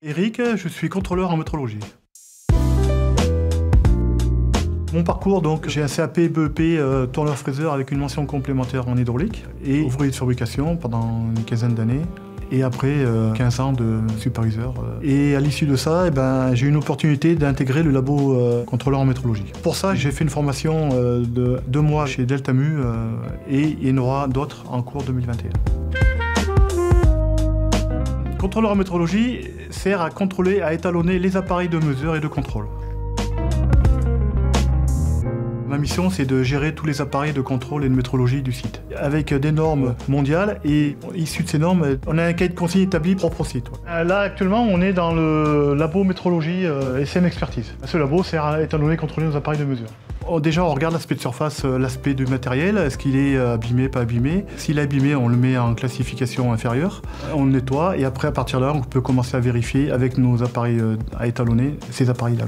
Eric, je suis contrôleur en métrologie. Mon parcours, donc, j'ai un CAP BEP tourneur-fraiseur avec une mention complémentaire en hydraulique et ouvrier de fabrication pendant une quinzaine d'années. Et après, 15 ans de superviseur. Et à l'issue de ça, j'ai eu une opportunité d'intégrer le labo contrôleur en métrologie. Pour ça, j'ai fait une formation de 2 mois chez Deltamu et il y en aura d'autres en cours 2021. Contrôleur en métrologie sert à contrôler, à étalonner les appareils de mesure et de contrôle. Ma mission, c'est de gérer tous les appareils de contrôle et de métrologie du site, avec des normes mondiales et issues de ces normes, on a un cahier de consignes établi propre au site. Là, actuellement, on est dans le labo métrologie SM Expertise. Ce labo sert à étalonner et contrôler nos appareils de mesure. Déjà, on regarde l'aspect de surface, l'aspect du matériel, est-ce qu'il est abîmé, pas abîmé. S'il est abîmé, on le met en classification inférieure, on le nettoie et après, à partir de là, on peut commencer à vérifier avec nos appareils à étalonner ces appareils-là.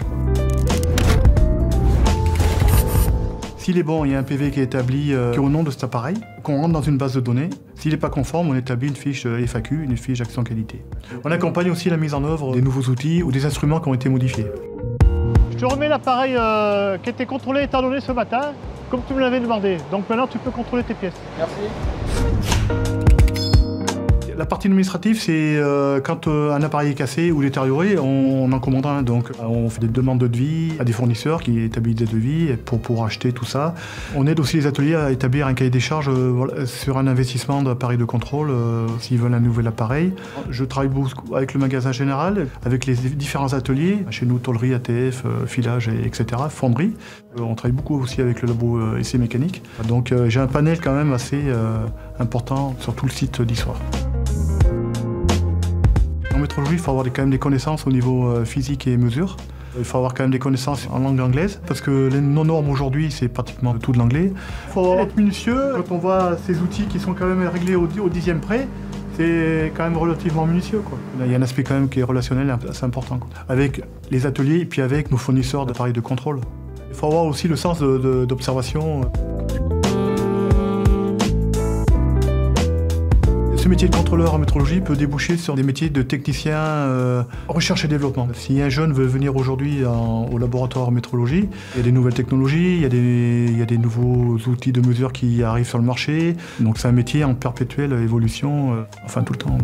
S'il est bon, il y a un PV qui est établi au nom de cet appareil, qu'on rentre dans une base de données. S'il n'est pas conforme, on établit une fiche FAQ, une fiche d'action qualité. On accompagne aussi la mise en œuvre des nouveaux outils ou des instruments qui ont été modifiés. Je te remets l'appareil qui a été contrôlé et étalonné ce matin, comme tu me l'avais demandé. Donc maintenant, tu peux contrôler tes pièces. Merci. La partie administrative, c'est quand un appareil est cassé ou détérioré, on en commande un. Donc on fait des demandes de devis à des fournisseurs qui établissent des devis pour acheter tout ça. On aide aussi les ateliers à établir un cahier des charges sur un investissement d'appareil de contrôle s'ils veulent un nouvel appareil. Je travaille beaucoup avec le magasin général, avec les différents ateliers. Chez nous, tôlerie, ATF, filage, etc., fonderie. On travaille beaucoup aussi avec le labo essai mécanique. Donc j'ai un panel quand même assez important sur tout le site d'Issoire. En métrologie, il faut avoir quand même des connaissances au niveau physique et mesure. Il faut avoir quand même des connaissances en langue anglaise, parce que nos normes aujourd'hui, c'est pratiquement tout de l'anglais. Il faut être minutieux. Quand on voit ces outils qui sont quand même réglés au 10e près, c'est quand même relativement minutieux, quoi. Il y a un aspect quand même qui est relationnel assez important, quoi. Avec les ateliers et puis avec nos fournisseurs d'appareils de contrôle. Il faut avoir aussi le sens d'observation. Ce métier de contrôleur en métrologie peut déboucher sur des métiers de technicien recherche et développement. Si un jeune veut venir aujourd'hui au laboratoire en métrologie, il y a des nouvelles technologies, il y a des nouveaux outils de mesure qui arrivent sur le marché. Donc c'est un métier en perpétuelle évolution, enfin tout le temps.